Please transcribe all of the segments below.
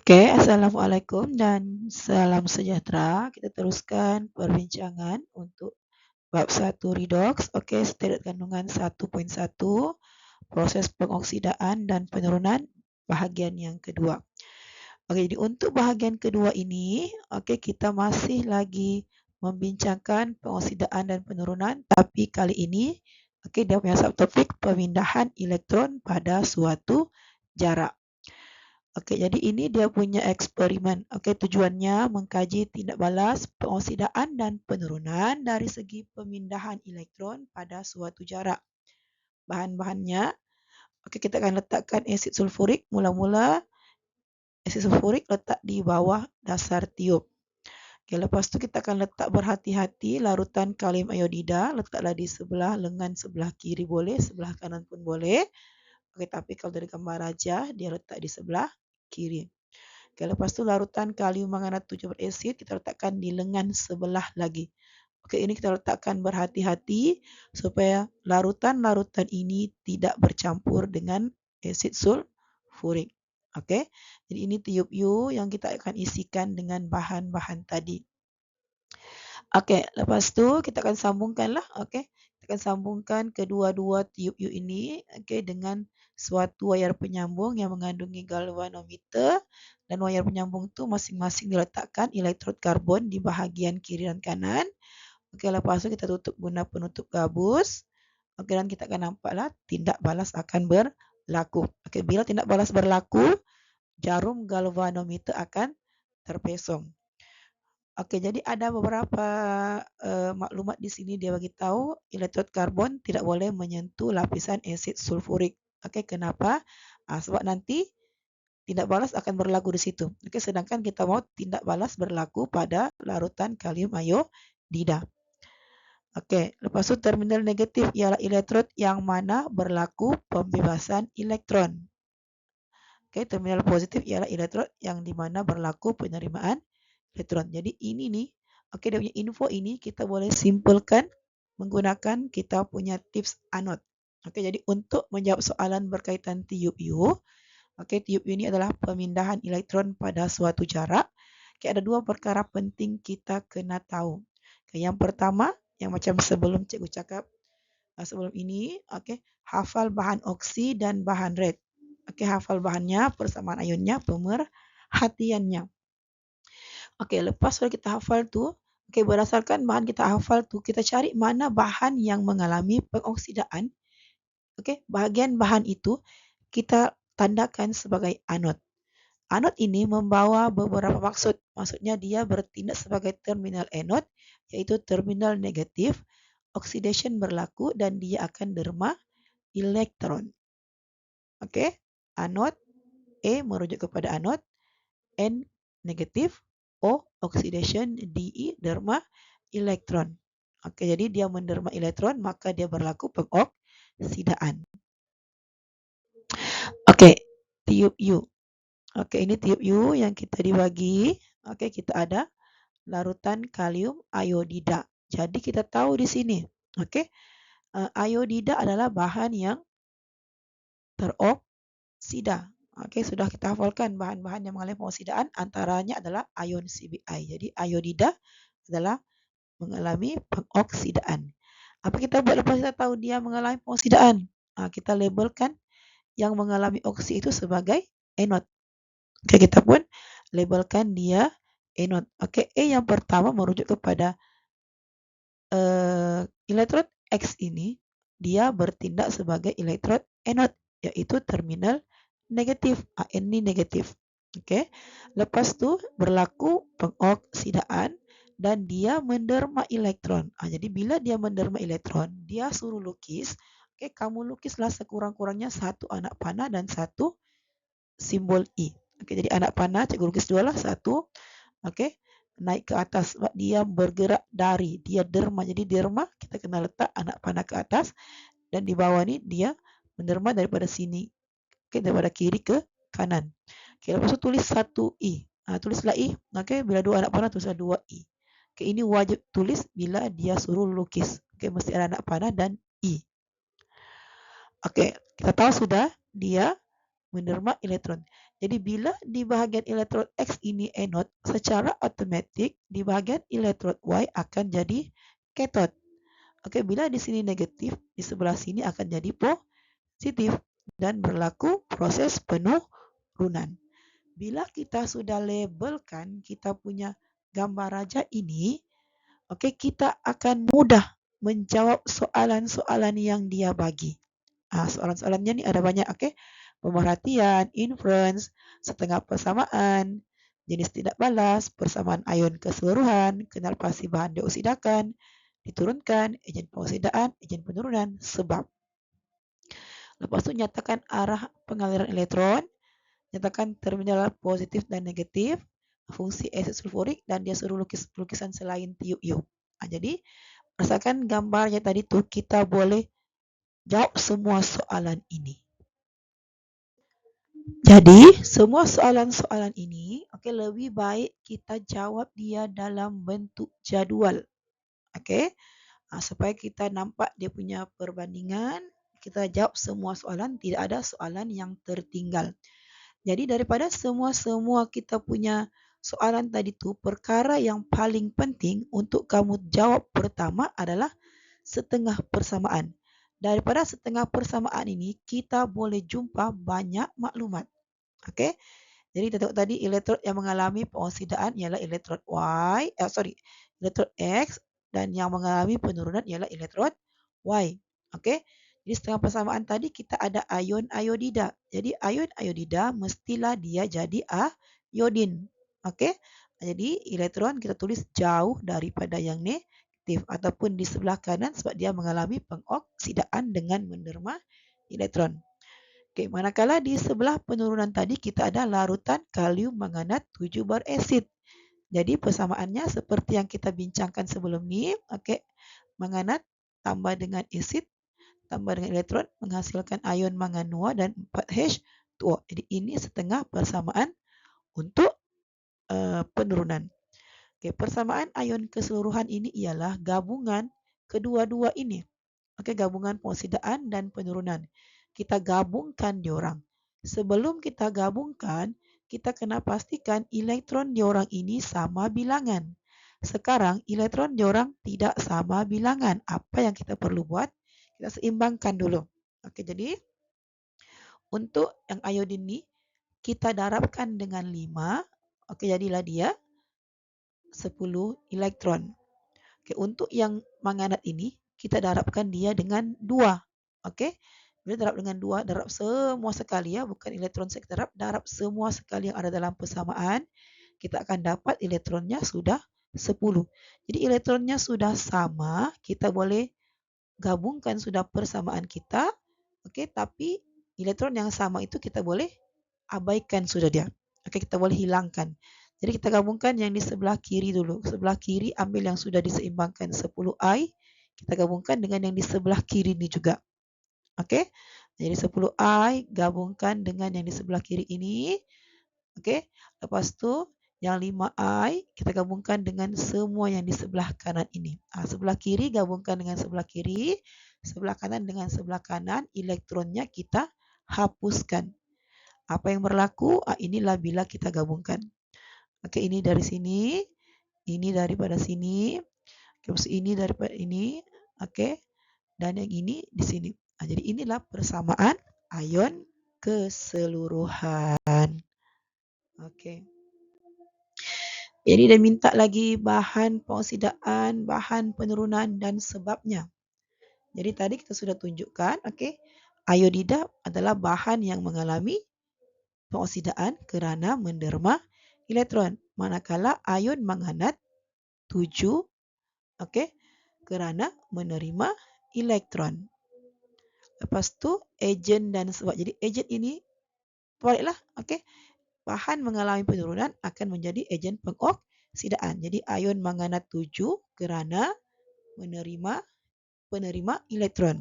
Oke, assalamualaikum dan salam sejahtera. Kita teruskan perbincangan untuk bab 1 redox. Oke, steroid kandungan 1.1, proses pengoksidaan dan penurunan bahagian yang kedua. Oke, jadi untuk bahagian kedua ini, oke, kita masih lagi membincangkan pengoksidaan dan penurunan, tapi kali ini oke, dia punya subtopik pemindahan elektron pada suatu jarak. Oke, jadi ini dia punya eksperimen. Oke, tujuannya mengkaji tindak balas, pengoksidaan dan penurunan dari segi pemindahan elektron pada suatu jarak. Bahan-bahannya, oke, kita akan letakkan asid sulfurik. Mula-mula asid sulfurik letak di bawah dasar tiup. Oke, lepas tu kita akan letak berhati-hati larutan kalium iodida. Letaklah di sebelah lengan sebelah kiri boleh, sebelah kanan pun boleh. Oke, tapi kalau dari gambar raja, dia letak di sebelah kiri. Oke, lepas tu larutan kalium manganat 7 berasid kita letakkan di lengan sebelah lagi. Oke, ini kita letakkan berhati-hati supaya larutan-larutan ini tidak bercampur dengan asid sulfurik. Oke, jadi ini tiup U yang kita akan isikan dengan bahan-bahan tadi. Oke, lepas tu kita akan sambungkanlah. Oke, kita akan sambungkan kedua-dua tiup U ini dengan suatu wayar penyambung yang mengandungi galvanometer, dan wayar penyambung tu masing-masing diletakkan elektrod karbon di bahagian kiri dan kanan. Oke, lepas tu kita tutup guna penutup gabus. Oke, dan kita akan nampaklah tindak balas akan berlaku. Oke, bila tindak balas berlaku, jarum galvanometer akan terpesong. Oke, jadi ada beberapa maklumat di sini dia bagi tahu elektrod karbon tidak boleh menyentuh lapisan asid sulfurik. Oke, kenapa? Sebab nanti tindak balas akan berlaku di situ. Oke, sedangkan kita mau tindak balas berlaku pada larutan kalium iodida. Oke, lepas itu terminal negatif ialah elektrod yang mana berlaku pembebasan elektron. Oke, terminal positif ialah elektrod yang di mana berlaku penerimaan elektron. Jadi ini nih, oke, dia punya info ini kita boleh simpulkan menggunakan kita punya tips anode. Oke, jadi untuk menjawab soalan berkaitan tiup U, oke, tiup U ini adalah pemindahan elektron pada suatu jarak. Oke, ada dua perkara penting kita kena tahu. Oke, yang pertama, yang macam sebelum cikgu cakap sebelum ini, oke, hafal bahan oksi dan bahan red. Oke, hafal bahannya, persamaan ionnya, pemerhatiannya. Oke, lepas sudah kita hafal tu, oke, berdasarkan bahan kita hafal tu, kita cari mana bahan yang mengalami pengoksidaan. Oke, bahagian bahan itu kita tandakan sebagai anod. Anod ini membawa beberapa maksud. Maksudnya dia bertindak sebagai terminal anod, yaitu terminal negatif, oxidation berlaku dan dia akan derma elektron. Oke, anod E merujuk kepada anod, N negatif, O oxidation, Di derma elektron. Oke, jadi dia menderma elektron maka dia berlaku pengoksidaan. Oke, tiup U. Oke, ini tiup U yang kita dibagi. Oke, kita ada larutan kalium iodida. Jadi kita tahu di sini, oke, iodida adalah bahan yang teroksida. Oke, sudah kita hafalkan bahan-bahan yang mengalami pengoksidaan, antaranya adalah ion CBI. Jadi iodida adalah mengalami pengoksidaan. Apa kita buat lepas kita tahu dia mengalami pengoksidaan? Kita labelkan yang mengalami oksi itu sebagai anode. Oke, kita pun labelkan dia anode. Oke, E yang pertama merujuk kepada elektrod X ini, dia bertindak sebagai elektrod anode, yaitu terminal negatif, Ni negatif. Oke, lepas tu berlaku pengoksidaan dan dia menderma elektron. Jadi bila dia menderma elektron, dia suruh lukis. Oke, kamu lukislah sekurang-kurangnya satu anak panah dan satu simbol I. Oke, jadi anak panah cikgu lukis dua lah, satu. Oke, naik ke atas sebab dia bergerak dari, dia derma. Jadi derma kita kena letak anak panah ke atas dan di bawah ni dia menderma daripada sini. Oke, daripada kiri ke kanan. Oke, lepas tu tulis satu I. Tulislah I. Oke, bila dua anak panah tulislah dua I. Oke, ini wajib tulis bila dia suruh lukis. Oke, mesti ada anak panah dan I. Oke, kita tahu sudah dia menderma elektron. Jadi bila di bahagian elektrod X ini anode, secara otomatik di bahagian elektrod Y akan jadi katot. Oke, bila di sini negatif, di sebelah sini akan jadi positif dan berlaku proses penurunan. Bila kita sudah labelkan kita punya gambar raja ini, oke, kita akan mudah menjawab soalan-soalan yang dia bagi. Soalan-soalannya nih ada banyak, oke. Pemerhatian, inference, setengah persamaan, jenis tidak balas, persamaan ion keseluruhan, kenal pasti bahan dioksidakan, diturunkan, ejen pengoksidan, ejen penurunan, sebab. Lepas itu nyatakan arah pengaliran elektron, nyatakan terminal positif dan negatif, fungsi asid sulfurik, dan dia suruh lukisan selain tiup-iup. Jadi berdasarkan gambarnya tadi tuh kita boleh jawab semua soalan ini. Jadi semua soalan-soalan ini lebih baik kita jawab dia dalam bentuk jadual. Supaya kita nampak dia punya perbandingan, kita jawab semua soalan, tidak ada soalan yang tertinggal. Jadi daripada semua kita punya soalan tadi tu, perkara yang paling penting untuk kamu jawab pertama adalah setengah persamaan. Daripada setengah persamaan ini, kita boleh jumpa banyak maklumat. Jadi kita tengok tadi elektrod yang mengalami pengoksidaan ialah elektrod elektrod X, dan yang mengalami penurunan ialah elektrod Y. Jadi setengah persamaan tadi kita ada ion iodida. Jadi ion iodida mestilah dia jadi iodin. Jadi elektron kita tulis jauh daripada yang negatif ataupun di sebelah kanan sebab dia mengalami pengoksidaan dengan menerima elektron. Manakala di sebelah penurunan tadi kita ada larutan kalium manganat 7 bar asid. Jadi persamaannya seperti yang kita bincangkan sebelum ni, manganat tambah dengan asid tambah dengan elektron menghasilkan ion mangan 2 dan 4H2O. Jadi ini setengah persamaan untuk penurunan. Persamaan ion keseluruhan ini ialah gabungan kedua-dua ini. Gabungan pengoksidaan dan penurunan. Kita gabungkan diorang. Sebelum kita gabungkan, kita kena pastikan elektron diorang ini sama bilangan. Sekarang elektron diorang tidak sama bilangan. Apa yang kita perlu buat? Kita seimbangkan dulu. Jadi untuk yang iodin ini kita darabkan dengan 5. Jadilah dia 10 elektron. Untuk yang manganat ini kita darabkan dia dengan 2. Bila darab dengan 2, darab semua sekali ya, bukan elektron saya darab semua sekali yang ada dalam persamaan, kita akan dapat elektronnya sudah 10. Jadi elektronnya sudah sama, kita boleh gabungkan sudah persamaan kita. Tapi elektron yang sama itu kita boleh abaikan sudah dia. Kita boleh hilangkan. Jadi kita gabungkan yang di sebelah kiri dulu. Sebelah kiri ambil yang sudah diseimbangkan 10I. Kita gabungkan dengan yang di sebelah kiri ini juga. Jadi 10I gabungkan dengan yang di sebelah kiri ini. Lepas tu yang 5I kita gabungkan dengan semua yang di sebelah kanan ini. Sebelah kiri gabungkan dengan sebelah kiri. Sebelah kanan dengan sebelah kanan. Elektronnya kita hapuskan. Apa yang berlaku? Inilah bila kita gabungkan. Ini dari sini. Ini daripada sini. Ini daripada ini. Dan yang ini di sini. Jadi inilah persamaan ion keseluruhan. Jadi dia minta lagi bahan pengoksidaan, bahan penurunan dan sebabnya. Jadi tadi kita sudah tunjukkan, iodida adalah bahan yang mengalami pengoksidaan kerana menerima elektron. Manakala ion manganat 7, kerana menerima elektron. Lepas tu ejen dan sebab. Jadi ejen ini baliklah, bahan mengalami penurunan akan menjadi ejen pengoksidaan. Jadi ion manganat 7 kerana penerima elektron.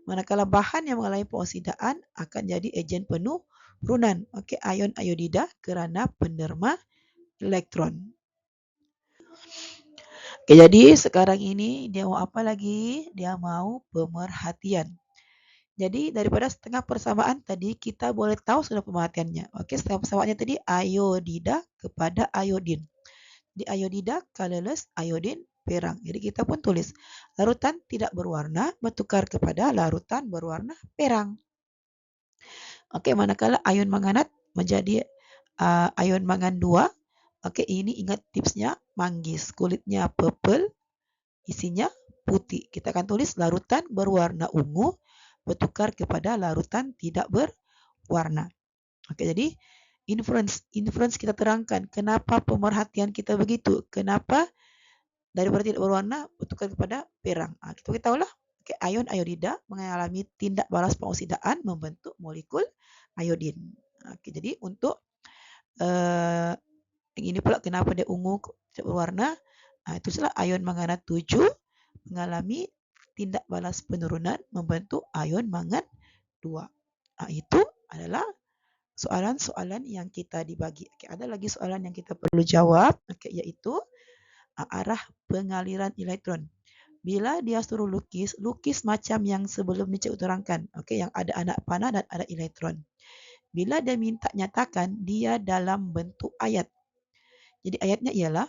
Manakala bahan yang mengalami pengoksidaan akan jadi ejen penurunan. Ion iodida kerana penerima elektron. Jadi sekarang ini dia mau apa lagi? Dia mau pemerhatian. Jadi daripada setengah persamaan tadi kita boleh tahu sudah pemerhatiannya. Oke, setengah persamaannya tadi iodida kepada iodin. Di iodida colorless, iodin perang. Jadi kita pun tulis larutan tidak berwarna bertukar kepada larutan berwarna perang. Oke, manakala ion manganat menjadi ion mangan 2. Oke, ini ingat tipsnya manggis. Kulitnya purple, isinya putih. Kita akan tulis larutan berwarna ungu bertukar kepada larutan tidak berwarna. Oke, jadi inference kita terangkan kenapa pemerhatian kita begitu. Kenapa daripada tidak berwarna bertukar kepada perang. Kita tahulah. Oke, ion iodida mengalami tindak balas pengoksidaan membentuk molekul iodin. Oke, jadi untuk yang ini pula kenapa dia ungu tidak berwarna. Itu itulah ion mangan 7 mengalami tindak balas penurunan membentuk ion mangan 2. Itu adalah soalan-soalan yang kita dibagi. Ada lagi soalan yang kita perlu jawab, yaitu arah pengaliran elektron. Bila dia suruh lukis macam yang sebelum Cik terangkan, yang ada anak panah dan ada elektron. Bila dia minta nyatakan dia dalam bentuk ayat. Jadi ayatnya ialah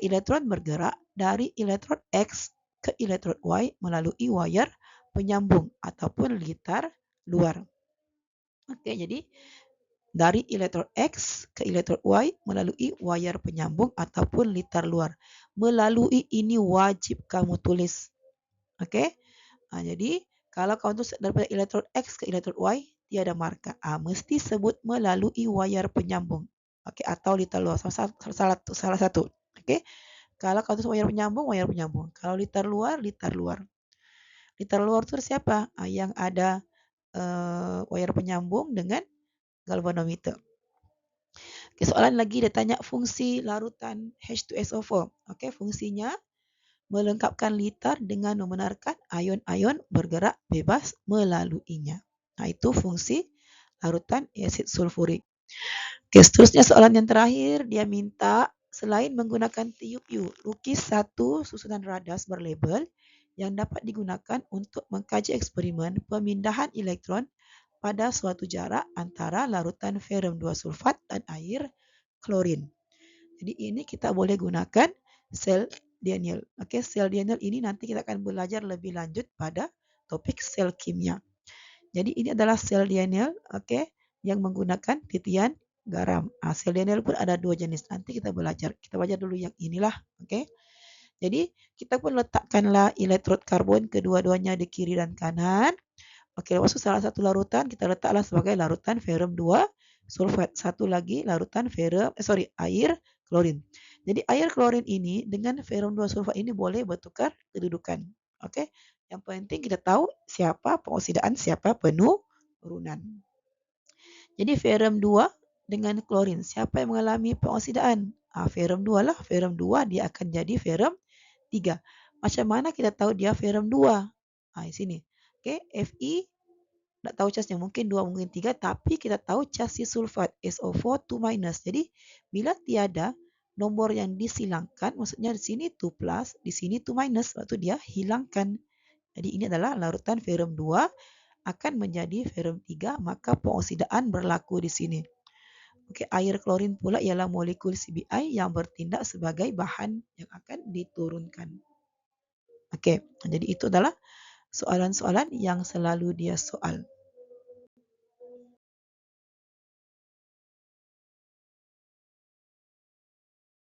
elektron bergerak dari elektron X ke elektron Y melalui wire penyambung ataupun litar luar. Jadi dari elektron X ke elektron Y melalui wire penyambung ataupun litar luar. Melalui ini wajib kamu tulis. Jadi kalau kamu tulis daripada elektron X ke elektron Y tiada markah. Mesti sebut melalui wire penyambung. Atau litar luar salah satu. Kalau kamu tulis wire penyambung. Kalau litar luar. Litar luar itu siapa? Yang ada wire penyambung dengan galvanometer. Soalan lagi dia tanya fungsi larutan H2SO4. Fungsinya melengkapkan litar dengan membenarkan ion-ion bergerak bebas melaluinya. Itu fungsi larutan asid sulfurik. Seterusnya soalan yang terakhir dia minta selain menggunakan TUU, lukis satu susunan radas berlabel yang dapat digunakan untuk mengkaji eksperimen pemindahan elektron pada suatu jarak antara larutan ferrum 2 sulfat dan air klorin. Jadi ini kita boleh gunakan sel Daniel. Sel Daniel ini nanti kita akan belajar lebih lanjut pada topik sel kimia. Jadi ini adalah sel Daniel, yang menggunakan titian garam. Sel Daniel pun ada 2 jenis. Nanti kita belajar. Kita belajar dulu yang inilah, Jadi kita pun letakkanlah elektrod karbon kedua-duanya di kiri dan kanan. Lepas itu salah satu larutan kita letaklah sebagai larutan ferrum 2 sulfat. Satu lagi larutan air klorin. Jadi air klorin ini dengan ferrum 2 sulfat ini boleh bertukar kedudukan. Yang penting kita tahu siapa pengoksidaan, siapa penurunan. Jadi ferrum 2 dengan klorin, siapa yang mengalami pengoksidaan? Ferrum 2 lah. Ferrum 2 dia akan jadi ferrum 3. Macam mana kita tahu dia ferrum 2? Di sini. Fi tak tahu casnya, mungkin 2 mungkin 3, tapi kita tahu cas si sulfat SO4 2-. Jadi bila tiada nombor yang disilangkan, maksudnya di sini 2 plus, di sini 2 minus, waktu dia hilangkan. Jadi ini adalah larutan ferrum 2 akan menjadi ferrum 3, maka pengoksidaan berlaku di sini. Air klorin pula ialah molekul CBI yang bertindak sebagai bahan yang akan diturunkan. Jadi itu adalah soalan-soalan yang selalu dia soal.